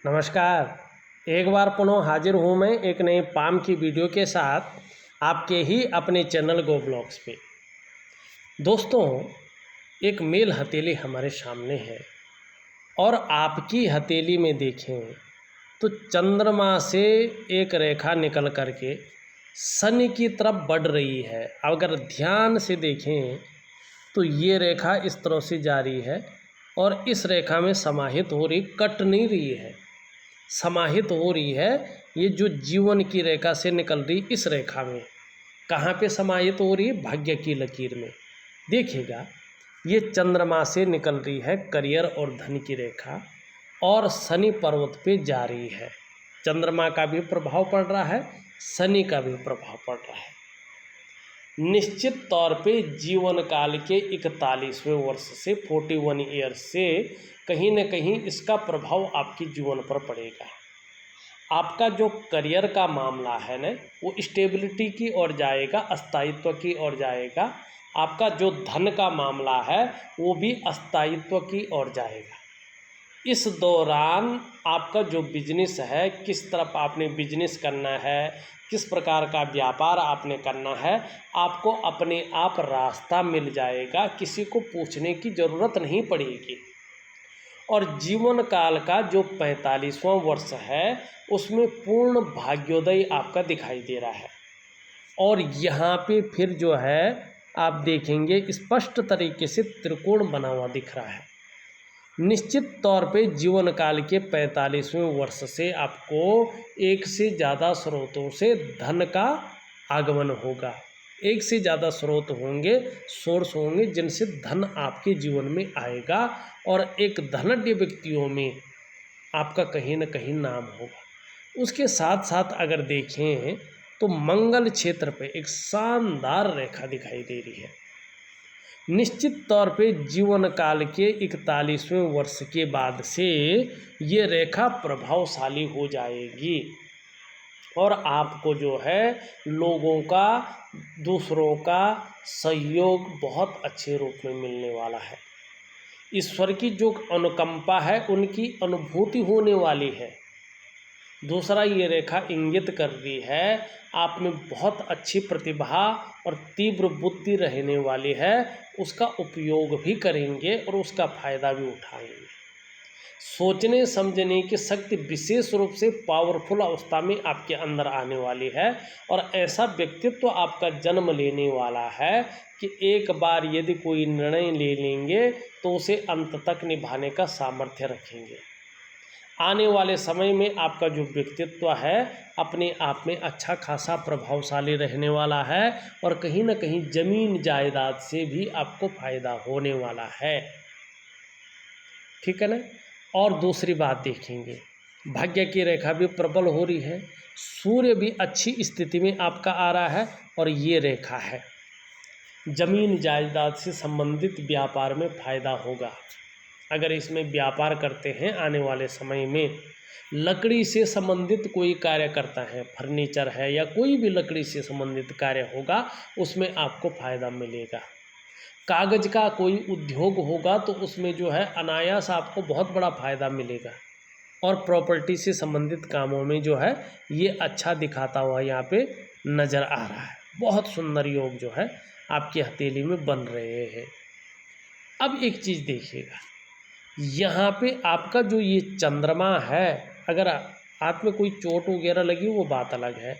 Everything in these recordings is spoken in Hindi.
नमस्कार। एक बार पुनः हाजिर हूँ मैं एक नए पाम की वीडियो के साथ आपके ही अपने चैनल गो ब्लॉग्स पे। दोस्तों, एक मेल हथेली हमारे सामने है और आपकी हथेली में देखें तो चंद्रमा से एक रेखा निकल करके शनि की तरफ बढ़ रही है। अगर ध्यान से देखें तो ये रेखा इस तरह से जा रही है और इस रेखा में समाहित हो रही, कट नहीं रही है, समाहित हो रही है। ये जो जीवन की रेखा से निकल रही इस रेखा में कहाँ पे समाहित हो रही है? भाग्य की लकीर में। देखिएगा, ये चंद्रमा से निकल रही है करियर और धन की रेखा और शनि पर्वत पे जा रही है। चंद्रमा का भी प्रभाव पड़ रहा है, शनि का भी प्रभाव पड़ रहा है। निश्चित तौर पे जीवन काल के 41वें वर्ष से 41 ईयर्स से कहीं न कहीं इसका प्रभाव आपके जीवन पर पड़ेगा। आपका जो करियर का मामला है ना, वो स्टेबिलिटी की ओर जाएगा, अस्थायित्व की ओर जाएगा। आपका जो धन का मामला है वो भी अस्थायित्व की ओर जाएगा। इस दौरान आपका जो बिजनेस है, किस तरफ आपने बिजनेस करना है, किस प्रकार का व्यापार आपने करना है, आपको अपने आप रास्ता मिल जाएगा, किसी को पूछने की ज़रूरत नहीं पड़ेगी। और जीवन काल का जो 45वां वर्ष है उसमें पूर्ण भाग्योदय आपका दिखाई दे रहा है। और यहाँ पे फिर जो है आप देखेंगे स्पष्ट तरीके से त्रिकोण बना हुआ दिख रहा है। निश्चित तौर पे जीवन काल के 45वें वर्ष से आपको एक से ज़्यादा स्रोतों से धन का आगमन होगा। एक से ज़्यादा स्रोत होंगे, सोर्स होंगे जिनसे धन आपके जीवन में आएगा और एक धनाढ्य व्यक्तियों में आपका कहीं न कहीं नाम होगा। उसके साथ साथ अगर देखें तो मंगल क्षेत्र पे एक शानदार रेखा दिखाई दे रही है। निश्चित तौर पे जीवन काल के 41वें वर्ष के बाद से ये रेखा प्रभावशाली हो जाएगी और आपको जो है लोगों का, दूसरों का सहयोग बहुत अच्छे रूप में मिलने वाला है। ईश्वर की जो अनुकंपा है उनकी अनुभूति होने वाली है। दूसरा, ये रेखा इंगित कर रही है आप में बहुत अच्छी प्रतिभा और तीव्र बुद्धि रहने वाली है, उसका उपयोग भी करेंगे और उसका फायदा भी उठाएंगे। सोचने समझने की शक्ति विशेष रूप से पावरफुल अवस्था में आपके अंदर आने वाली है और ऐसा व्यक्तित्व आपका जन्म लेने वाला है कि एक बार यदि कोई निर्णय ले लेंगे तो उसे अंत तक निभाने का सामर्थ्य रखेंगे। आने वाले समय में आपका जो व्यक्तित्व है अपने आप में अच्छा खासा प्रभावशाली रहने वाला है और कहीं न कहीं जमीन जायदाद से भी आपको फायदा होने वाला है। ठीक है ना। और दूसरी बात देखेंगे, भाग्य की रेखा भी प्रबल हो रही है, सूर्य भी अच्छी स्थिति में आपका आ रहा है और ये रेखा है जमीन जायदाद से संबंधित व्यापार में फायदा होगा। अगर इसमें व्यापार करते हैं आने वाले समय में, लकड़ी से संबंधित कोई कार्य करता है, फर्नीचर है या कोई भी लकड़ी से संबंधित कार्य होगा, उसमें आपको फायदा मिलेगा। कागज़ का कोई उद्योग होगा तो उसमें जो है अनायास आपको बहुत बड़ा फ़ायदा मिलेगा। और प्रॉपर्टी से संबंधित कामों में जो है ये अच्छा दिखाता हुआ यहाँ पे नज़र आ रहा है। बहुत सुंदर योग जो है आपकी हथेली में बन रहे हैं। अब एक चीज़ देखिएगा, यहाँ पे आपका जो ये चंद्रमा है, अगर हाथ में कोई चोट वगैरह लगी वो बात अलग है।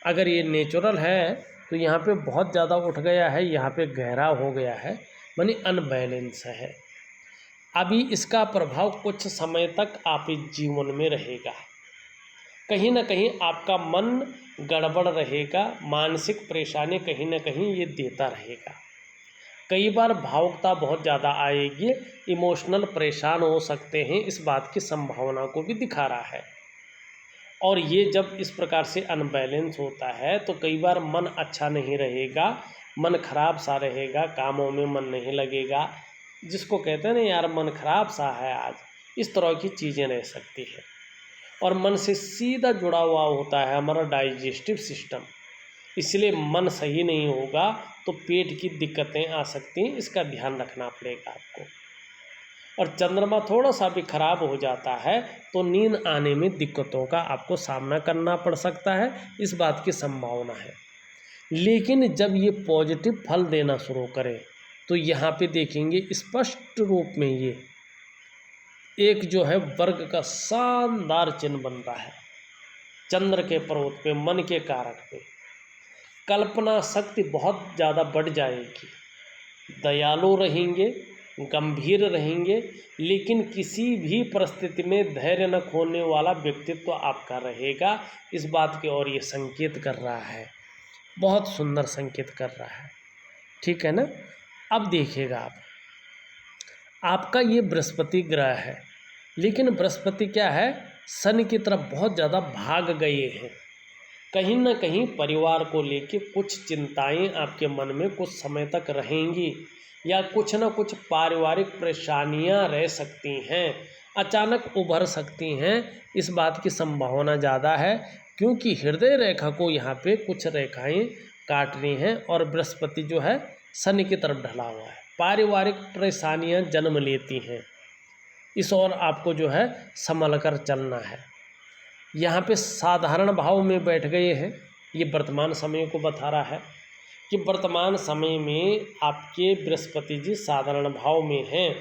अगर ये नेचुरल है तो यहाँ पे बहुत ज़्यादा उठ गया है, यहाँ पे गहरा हो गया है, मानी अनबैलेंस है। अभी इसका प्रभाव कुछ समय तक आप इस जीवन में रहेगा। कहीं ना कहीं आपका मन गड़बड़ रहेगा, मानसिक परेशानी कहीं ना कहीं ये देता रहेगा। कई बार भावुकता बहुत ज़्यादा आएगी, इमोशनल परेशान हो सकते हैं, इस बात की संभावना को भी दिखा रहा है। और ये जब इस प्रकार से अनबैलेंस होता है तो कई बार मन अच्छा नहीं रहेगा, मन खराब सा रहेगा, कामों में मन नहीं लगेगा, जिसको कहते हैं ना यार मन खराब सा है आज, इस तरह की चीज़ें रह सकती है। और मन से सीधा जुड़ा हुआ होता है हमारा डाइजेस्टिव सिस्टम, इसलिए मन सही नहीं होगा तो पेट की दिक्कतें आ सकती हैं, इसका ध्यान रखना पड़ेगा आपको। और चंद्रमा थोड़ा सा भी खराब हो जाता है तो नींद आने में दिक्कतों का आपको सामना करना पड़ सकता है, इस बात की संभावना है। लेकिन जब ये पॉजिटिव फल देना शुरू करे तो यहाँ पे देखेंगे स्पष्ट रूप में ये एक जो है वर्ग का शानदार चिन्ह बन रहा है चंद्र के पर्वत पे, मन के कारक पे। कल्पना शक्ति बहुत ज़्यादा बढ़ जाएगी, दयालु रहेंगे, गंभीर रहेंगे, लेकिन किसी भी परिस्थिति में धैर्य न खोने वाला व्यक्तित्व आपका रहेगा, इस बात की ओर ये संकेत कर रहा है। बहुत सुंदर संकेत कर रहा है, ठीक है ना। अब देखिएगा आपका ये बृहस्पति ग्रह है, लेकिन बृहस्पति क्या है, शनि की तरफ बहुत ज़्यादा भाग गए हैं। कहीं ना कहीं परिवार को लेके कुछ चिंताएं आपके मन में कुछ समय तक रहेंगी, या कुछ ना कुछ पारिवारिक परेशानियां रह सकती हैं, अचानक उभर सकती हैं, इस बात की संभावना ज़्यादा है। क्योंकि हृदय रेखा को यहाँ पे कुछ रेखाएं काटनी हैं और बृहस्पति जो है शनि की तरफ ढला हुआ है, पारिवारिक परेशानियां जन्म लेती हैं। इस ओर आपको जो है संभल कर चलना है। यहाँ पे साधारण भाव में बैठ गए हैं, ये वर्तमान समय को बता रहा है कि वर्तमान समय में आपके बृहस्पति जी साधारण भाव में हैं,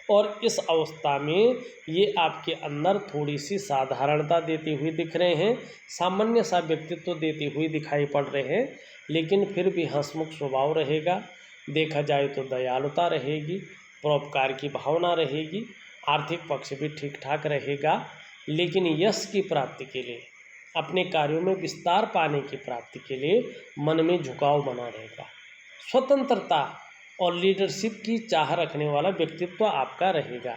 और इस अवस्था में ये आपके अंदर थोड़ी सी साधारणता देते हुए दिख रहे हैं, सामान्य सा व्यक्तित्व देते हुए दिखाई पड़ रहे हैं, लेकिन फिर भी हंसमुख स्वभाव रहेगा। देखा जाए तो दयालुता रहेगी, परोपकार की भावना रहेगी, आर्थिक पक्ष भी ठीक ठाक रहेगा। लेकिन यश की प्राप्ति के लिए, अपने कार्यों में विस्तार पाने की प्राप्ति के लिए मन में झुकाव बना रहेगा। स्वतंत्रता और लीडरशिप की चाह रखने वाला व्यक्तित्व आपका रहेगा।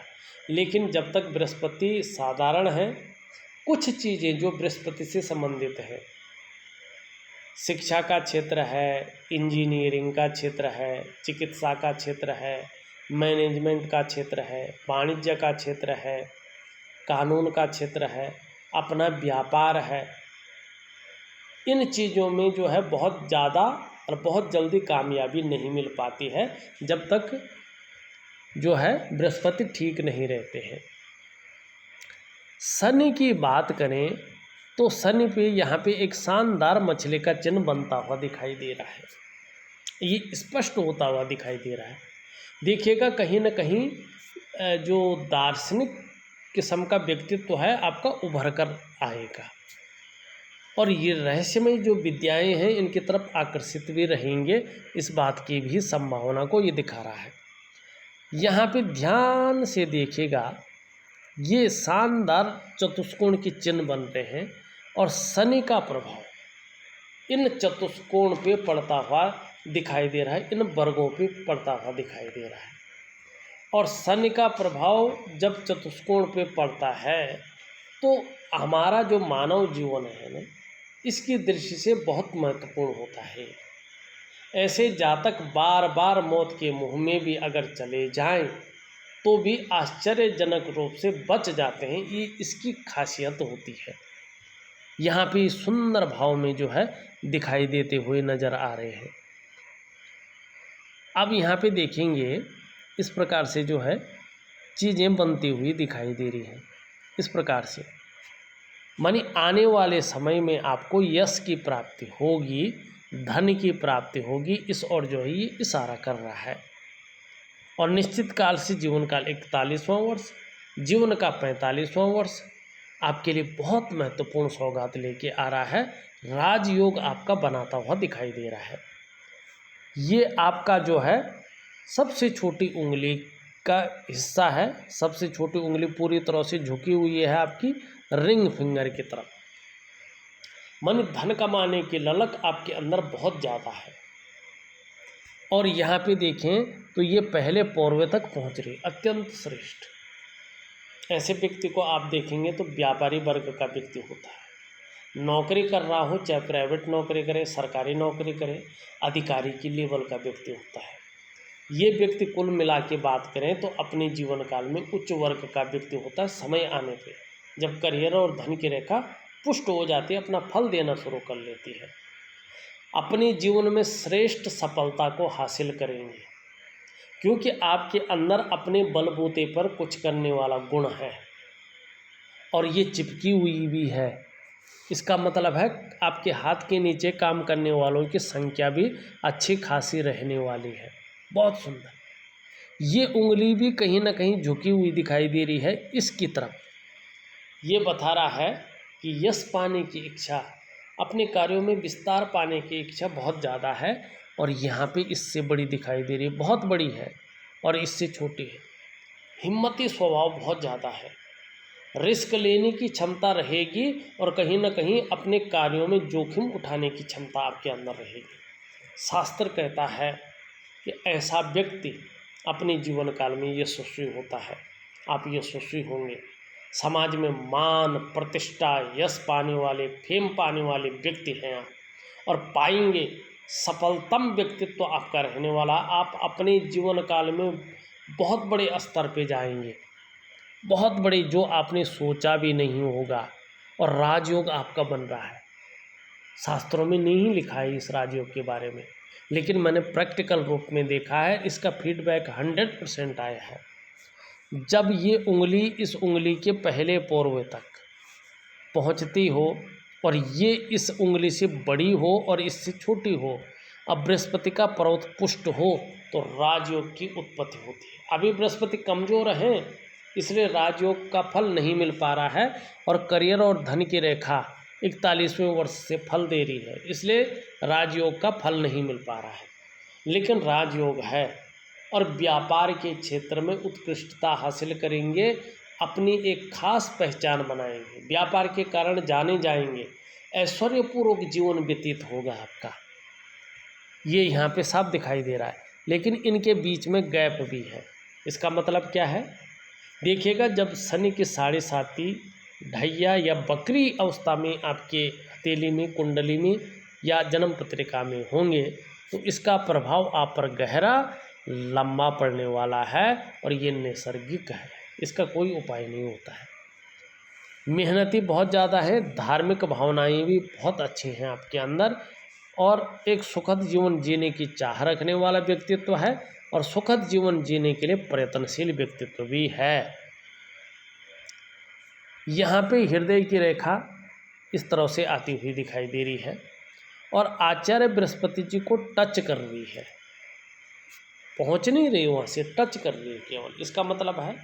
लेकिन जब तक बृहस्पति साधारण है, कुछ चीज़ें जो बृहस्पति से संबंधित है, शिक्षा का क्षेत्र है, इंजीनियरिंग का क्षेत्र है, चिकित्सा का क्षेत्र है, मैनेजमेंट का क्षेत्र है, वाणिज्य का क्षेत्र है, कानून का क्षेत्र है, अपना व्यापार है, इन चीज़ों में जो है बहुत ज़्यादा और बहुत जल्दी कामयाबी नहीं मिल पाती है जब तक जो है बृहस्पति ठीक नहीं रहते हैं। शनि की बात करें तो शनि पे यहाँ पे एक शानदार मछली का चिन्ह बनता हुआ दिखाई दे रहा है, ये स्पष्ट होता हुआ दिखाई दे रहा है। देखिएगा कहीं ना कहीं जो दार्शनिक किस्म का व्यक्तित्व है आपका उभर कर आएगा, और ये रहस्यमय जो विद्याएं हैं इनकी तरफ आकर्षित भी रहेंगे, इस बात की भी संभावना को ये दिखा रहा है। यहाँ पे ध्यान से देखिएगा, ये शानदार चतुष्कोण की चिन्ह बनते हैं और शनि का प्रभाव इन चतुष्कोण पे पड़ता हुआ दिखाई दे रहा है, इन वर्गों पे पड़ता हुआ दिखाई दे रहा है। और शनि का प्रभाव जब चतुष्कोण पे पड़ता है तो हमारा जो मानव जीवन है ना, इसकी दृष्टि से बहुत महत्वपूर्ण होता है। ऐसे जातक बार बार मौत के मुंह में भी अगर चले जाएं तो भी आश्चर्यजनक रूप से बच जाते हैं, ये इसकी खासियत होती है। यहाँ पे सुंदर भाव में जो है दिखाई देते हुए नज़र आ रहे हैं। अब यहाँ पे देखेंगे इस प्रकार से जो है चीज़ें बनती हुई दिखाई दे रही हैं। इस प्रकार से मानी आने वाले समय में आपको यश की प्राप्ति होगी, धन की प्राप्ति होगी, इस और जो है ये इशारा कर रहा है। और निश्चित काल से जीवन काल 41वां वर्ष, जीवन का 45वां वर्ष आपके लिए बहुत महत्वपूर्ण सौगात लेके आ रहा है। राजयोग आपका बनाता हुआ दिखाई दे रहा है। ये आपका जो है सबसे छोटी उंगली का हिस्सा है, सबसे छोटी उंगली पूरी तरह से झुकी हुई है आपकी रिंग फिंगर की तरफ। मन धन कमाने की ललक आपके अंदर बहुत ज़्यादा है। और यहाँ पे देखें तो ये पहले पौरवे तक पहुँच रही, अत्यंत श्रेष्ठ। ऐसे व्यक्ति को आप देखेंगे तो व्यापारी वर्ग का व्यक्ति होता है। नौकरी कर रहा हो, चाहे प्राइवेट नौकरी करे, सरकारी नौकरी करे, अधिकारी की लेवल का व्यक्ति होता है। ये व्यक्ति कुल मिला के बात करें तो अपने जीवन काल में उच्च वर्ग का व्यक्ति होता है। समय आने पे जब करियर और धन की रेखा पुष्ट हो जाती है, अपना फल देना शुरू कर लेती है, अपने जीवन में श्रेष्ठ सफलता को हासिल करेंगे। क्योंकि आपके अंदर अपने बलबूते पर कुछ करने वाला गुण है और ये चिपकी हुई भी है। इसका मतलब है आपके हाथ के नीचे काम करने वालों की संख्या भी अच्छी खासी रहने वाली है। बहुत सुंदर। ये उंगली भी कहीं ना कहीं झुकी हुई दिखाई दे रही है इसकी तरफ। ये बता रहा है कि यश पाने की इच्छा, अपने कार्यों में विस्तार पाने की इच्छा बहुत ज़्यादा है और यहाँ पे इससे बड़ी दिखाई दे रही है, बहुत बड़ी है और इससे छोटी है। हिम्मती स्वभाव बहुत ज़्यादा है, रिस्क लेने की क्षमता रहेगी और कहीं ना कहीं अपने कार्यों में जोखिम उठाने की क्षमता आपके अंदर रहेगी। शास्त्र कहता है कि ऐसा व्यक्ति अपने जीवन काल में यशस्वी होता है। आप यशस्वी होंगे, समाज में मान प्रतिष्ठा यश पाने वाले फेम पाने वाले व्यक्ति हैं आप, और पाएंगे। सफलतम व्यक्तित्व आपका रहने वाला। आप अपने जीवन काल में बहुत बड़े स्तर पे जाएंगे, बहुत बड़े, जो आपने सोचा भी नहीं होगा। और राजयोग आपका बन रहा है। शास्त्रों में नहीं लिखा है इस राजयोग के बारे में, लेकिन मैंने प्रैक्टिकल रूप में देखा है। इसका फीडबैक 100% आया है। जब ये उंगली इस उंगली के पहले पोरवे तक पहुंचती हो और ये इस उंगली से बड़ी हो और इससे छोटी हो, अब बृहस्पति का पर्वत पुष्ट हो तो राजयोग की उत्पत्ति होती है। अभी बृहस्पति कमज़ोर हैं, इसलिए राजयोग का फल नहीं मिल पा रहा है और करियर और धन की रेखा 41वें वर्ष से फल दे रही है, इसलिए राजयोग का फल नहीं मिल पा रहा है। लेकिन राजयोग है और व्यापार के क्षेत्र में उत्कृष्टता हासिल करेंगे, अपनी एक खास पहचान बनाएंगे, व्यापार के कारण जाने जाएंगे, ऐश्वर्यपूर्वक जीवन व्यतीत होगा आपका। ये यहाँ पे साफ दिखाई दे रहा है। लेकिन इनके बीच में गैप भी है। इसका मतलब क्या है? देखिएगा, जब शनि की 7.5 ढैया या बकरी अवस्था में आपके हथेली में, कुंडली में या जन्म पत्रिका में होंगे तो इसका प्रभाव आप पर गहरा लंबा पड़ने वाला है और ये नैसर्गिक है, इसका कोई उपाय नहीं होता है। मेहनती बहुत ज़्यादा है, धार्मिक भावनाएं भी बहुत अच्छी हैं आपके अंदर और एक सुखद जीवन जीने की चाह रखने वाला व्यक्तित्व है और सुखद जीवन जीने के लिए प्रयत्नशील व्यक्तित्व भी है। यहाँ पे हृदय की रेखा इस तरह से आती हुई दिखाई दे रही है और आचार्य बृहस्पति जी को टच कर रही है, पहुँच नहीं रही, वहाँ से टच कर रही है केवल। इसका मतलब है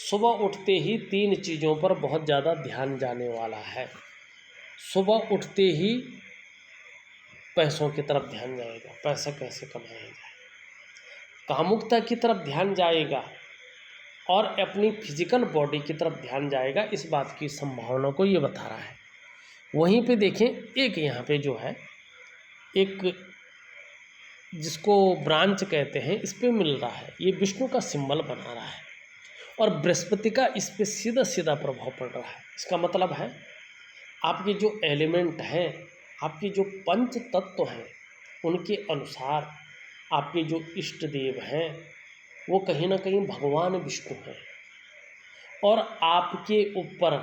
सुबह उठते ही 3 चीज़ों पर बहुत ज़्यादा ध्यान जाने वाला है। सुबह उठते ही पैसों की तरफ ध्यान जाएगा, पैसा कैसे कमाया जाए, कामुकता की तरफ ध्यान जाएगा और अपनी फिजिकल बॉडी की तरफ ध्यान जाएगा। इस बात की संभावना को ये बता रहा है। वहीं पे देखें, एक यहाँ पे जो है, एक जिसको ब्रांच कहते हैं, इस पे मिल रहा है, ये विष्णु का सिंबल बना रहा है और बृहस्पति का इस पे सीधा सीधा प्रभाव पड़ रहा है। इसका मतलब है आपके जो एलिमेंट हैं, आपके जो पंच तत्व हैं, उनके अनुसार आपके जो इष्ट देव हैं वो कहीं ना कहीं भगवान विष्णु हैं और आपके ऊपर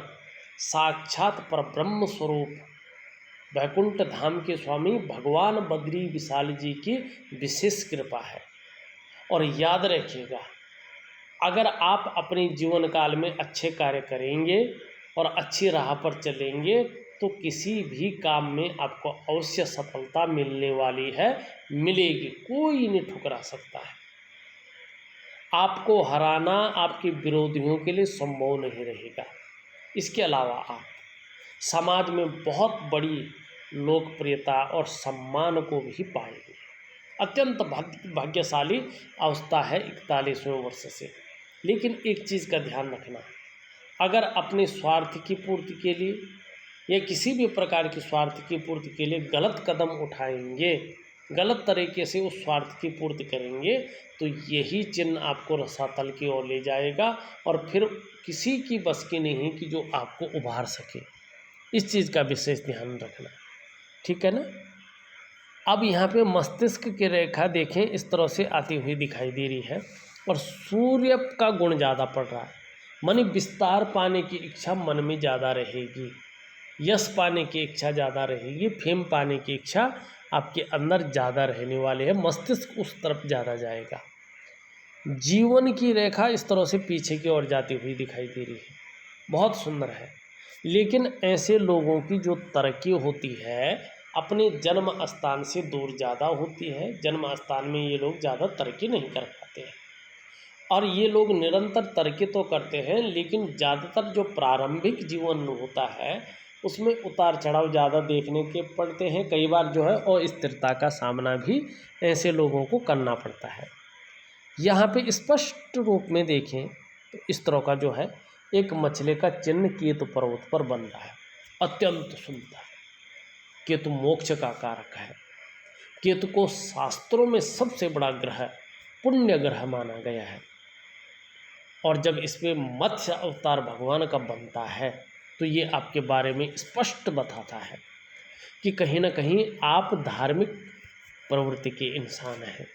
साक्षात परब्रह्म स्वरूप वैकुंठ धाम के स्वामी भगवान बद्री विशाल जी की विशेष कृपा है। और याद रखिएगा, अगर आप अपने जीवन काल में अच्छे कार्य करेंगे और अच्छी राह पर चलेंगे तो किसी भी काम में आपको अवश्य सफलता मिलने वाली है, मिलेगी, कोई नहीं ठुकरा सकता है। आपको हराना आपके विरोधियों के लिए संभव नहीं रहेगा। इसके अलावा आप समाज में बहुत बड़ी लोकप्रियता और सम्मान को भी पाएंगे। अत्यंत भाग्यशाली अवस्था है 41वें वर्ष से। लेकिन एक चीज़ का ध्यान रखना, अगर अपने स्वार्थ की पूर्ति के लिए या किसी भी प्रकार की स्वार्थ की पूर्ति के लिए गलत कदम उठाएंगे, गलत तरीके से उस स्वार्थ की पूर्ति करेंगे तो यही चिन्ह आपको रसातल की ओर ले जाएगा और फिर किसी की बस की नहीं कि जो आपको उभार सके। इस चीज़ का विशेष ध्यान रखना, ठीक है ना। अब यहाँ पे मस्तिष्क की रेखा देखें, इस तरह से आती हुई दिखाई दे रही है और सूर्य का गुण ज़्यादा पड़ रहा है। मानी विस्तार पाने की इच्छा मन में ज़्यादा रहेगी, यश पाने की इच्छा ज़्यादा रहेगी, फेम पाने की इच्छा आपके अंदर ज़्यादा रहने वाली है, मस्तिष्क उस तरफ ज़्यादा जाएगा। जीवन की रेखा इस तरह से पीछे की ओर जाती हुई दिखाई दे रही है, बहुत सुंदर है। लेकिन ऐसे लोगों की जो तरक्की होती है अपने जन्म स्थान से दूर ज़्यादा होती है। जन्म स्थान में ये लोग ज़्यादा तरक्की नहीं कर पाते हैं, और ये लोग निरंतर तरक्की तो करते हैं, लेकिन ज़्यादातर जो प्रारंभिक जीवन होता है उसमें उतार चढ़ाव ज़्यादा देखने के पड़ते हैं। कई बार जो है अस्थिरता का सामना भी ऐसे लोगों को करना पड़ता है। यहाँ पे स्पष्ट रूप में देखें तो इस तरह का जो है एक मछली का चिन्ह केतु पर्वत पर बन रहा है, अत्यंत सुंदर। केतु मोक्ष का कारक है। केतु को शास्त्रों में सबसे बड़ा ग्रह, पुण्य ग्रह माना गया है। और जब इस पे मत्स्य अवतार भगवान का बनता है तो ये आपके बारे में स्पष्ट बताता है कि कहीं ना कहीं आप धार्मिक प्रवृत्ति के इंसान हैं।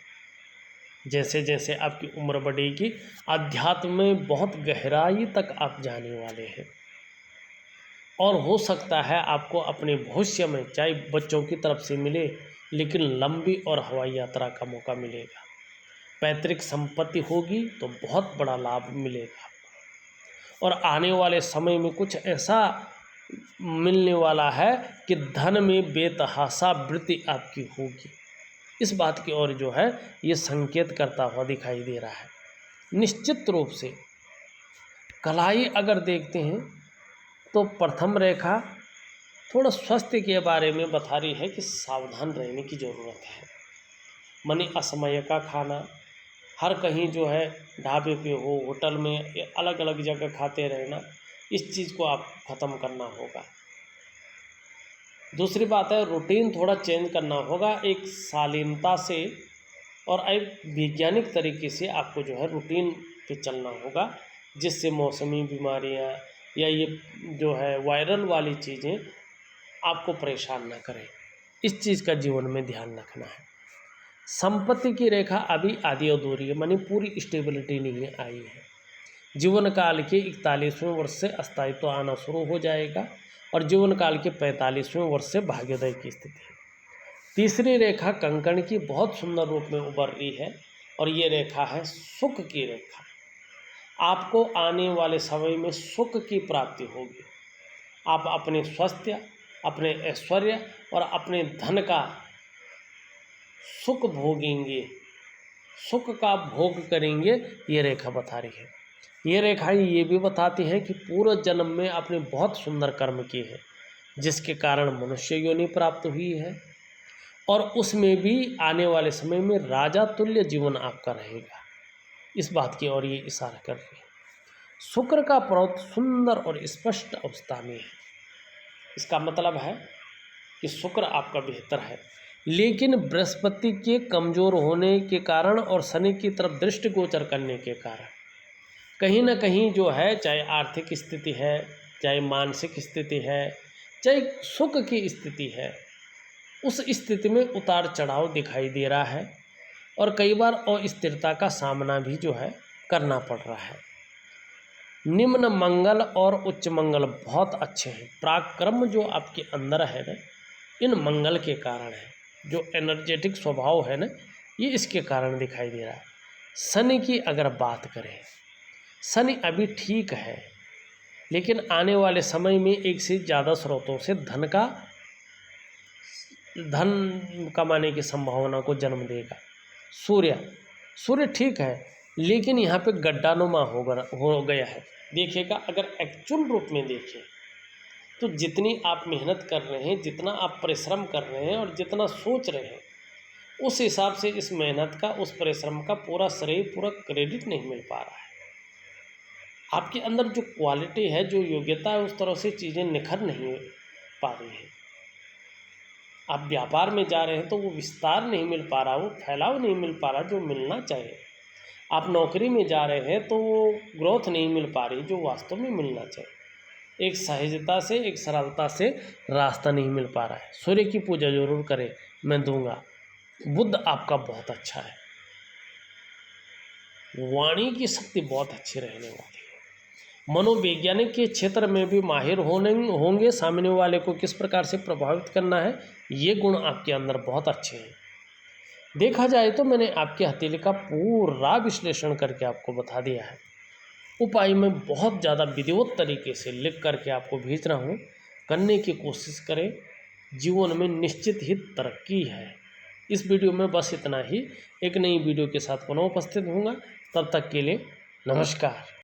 जैसे जैसे आपकी उम्र बढ़ेगी अध्यात्म में बहुत गहराई तक आप जाने वाले हैं, और हो सकता है आपको अपने भविष्य में चाहे बच्चों की तरफ से मिले, लेकिन लंबी और हवाई यात्रा का मौका मिलेगा। पैतृक संपत्ति होगी तो बहुत बड़ा लाभ मिलेगा, और आने वाले समय में कुछ ऐसा मिलने वाला है कि धन में बेतहाशा वृद्धि आपकी होगी। इस बात की ओर जो है ये संकेत करता हुआ दिखाई दे रहा है। निश्चित रूप से कलाई अगर देखते हैं तो प्रथम रेखा थोड़ा स्वास्थ्य के बारे में बता रही है कि सावधान रहने की ज़रूरत है। माने असमय का खाना, हर कहीं जो है ढाबे पे हो, होटल में, अलग अलग जगह खाते रहना, इस चीज़ को आप ख़त्म करना होगा। दूसरी बात है रूटीन थोड़ा चेंज करना होगा, एक शालीनता से और एक वैज्ञानिक तरीके से आपको जो है रूटीन पे चलना होगा, जिससे मौसमी बीमारियां या ये जो है वायरल वाली चीज़ें आपको परेशान ना करें। इस चीज़ का जीवन में ध्यान रखना है। संपत्ति की रेखा अभी आधी अधूरी है, मानी पूरी स्टेबिलिटी नहीं आई है। जीवन काल के 41वें वर्ष से अस्थायित्व आना शुरू हो जाएगा, और जीवन काल के 45वें वर्ष से भाग्योदय की स्थिति है। तीसरी रेखा कंकण की बहुत सुंदर रूप में उभर रही है, और ये रेखा है सुख की रेखा। आपको आने वाले समय में सुख की प्राप्ति होगी। आप अपने स्वास्थ्य, अपने ऐश्वर्य और अपने धन का सुख भोगेंगे, सुख का भोग करेंगे, ये रेखा बता रही है। ये रेखाएं ये भी बताती हैं कि पूर्व जन्म में आपने बहुत सुंदर कर्म किए हैं, जिसके कारण मनुष्य योनि प्राप्त हुई है, और उसमें भी आने वाले समय में राजा तुल्य जीवन आपका रहेगा। इस बात की ओर ये इशारा कर रही है। शुक्र का पर्वत सुंदर और स्पष्ट अवस्था में है। इसका मतलब है कि शुक्र आपका बेहतर है, लेकिन बृहस्पति के कमज़ोर होने के कारण और शनि की तरफ दृष्टि गोचर करने के कारण कहीं ना कहीं जो है, चाहे आर्थिक स्थिति है, चाहे मानसिक स्थिति है, चाहे सुख की स्थिति है, उस स्थिति में उतार चढ़ाव दिखाई दे रहा है, और कई बार अस्थिरता का सामना भी जो है करना पड़ रहा है। निम्न मंगल और उच्च मंगल बहुत अच्छे हैं। पराक्रम जो आपके अंदर है ना, इन मंगल के कारण है। जो एनर्जेटिक स्वभाव है ना, ये इसके कारण दिखाई दे रहा है। शनि की अगर बात करें, शनि अभी ठीक है, लेकिन आने वाले समय में एक से ज़्यादा स्रोतों से धन कमाने की संभावना को जन्म देगा। सूर्य ठीक है, लेकिन यहाँ पे गड्ढानुमा हो गया है। देखिएगा, अगर एक्चुअल रूप में देखें तो जितनी आप मेहनत कर रहे हैं, जितना आप परिश्रम कर रहे हैं और जितना सोच रहे हैं, उस हिसाब से इस मेहनत का, उस परिश्रम का पूरा श्रेय, पूरा क्रेडिट नहीं मिल पा रहा है। आपके अंदर जो क्वालिटी है, जो योग्यता है, उस तरह से चीज़ें निखर नहीं पा रही हैं। आप व्यापार में जा रहे हैं तो वो विस्तार नहीं मिल पा रहा, वो फैलाव नहीं मिल पा रहा जो मिलना चाहिए। आप नौकरी में जा रहे हैं तो वो ग्रोथ नहीं मिल पा रही जो वास्तव में मिलना चाहिए। एक सहजता से, एक सरलता से रास्ता नहीं मिल पा रहा है। सूर्य की पूजा जरूर करें, मैं दूंगा। बुध आपका बहुत अच्छा है, वाणी की शक्ति बहुत अच्छी रहने वाली है। मनोवैज्ञानिक के क्षेत्र में भी माहिर होंगे। सामने वाले को किस प्रकार से प्रभावित करना है, ये गुण आपके अंदर बहुत अच्छे हैं। देखा जाए तो मैंने आपके हथेली का पूरा विश्लेषण करके आपको बता दिया है। उपाय मैं बहुत ज़्यादा विधिवत तरीके से लिख करके आपको भेज रहा हूँ। करने की कोशिश करें, जीवन में निश्चित ही तरक्की है। इस वीडियो में बस इतना ही। एक नई वीडियो के साथ पुनः उपस्थित होऊंगा। तब तक के लिए नमस्कार।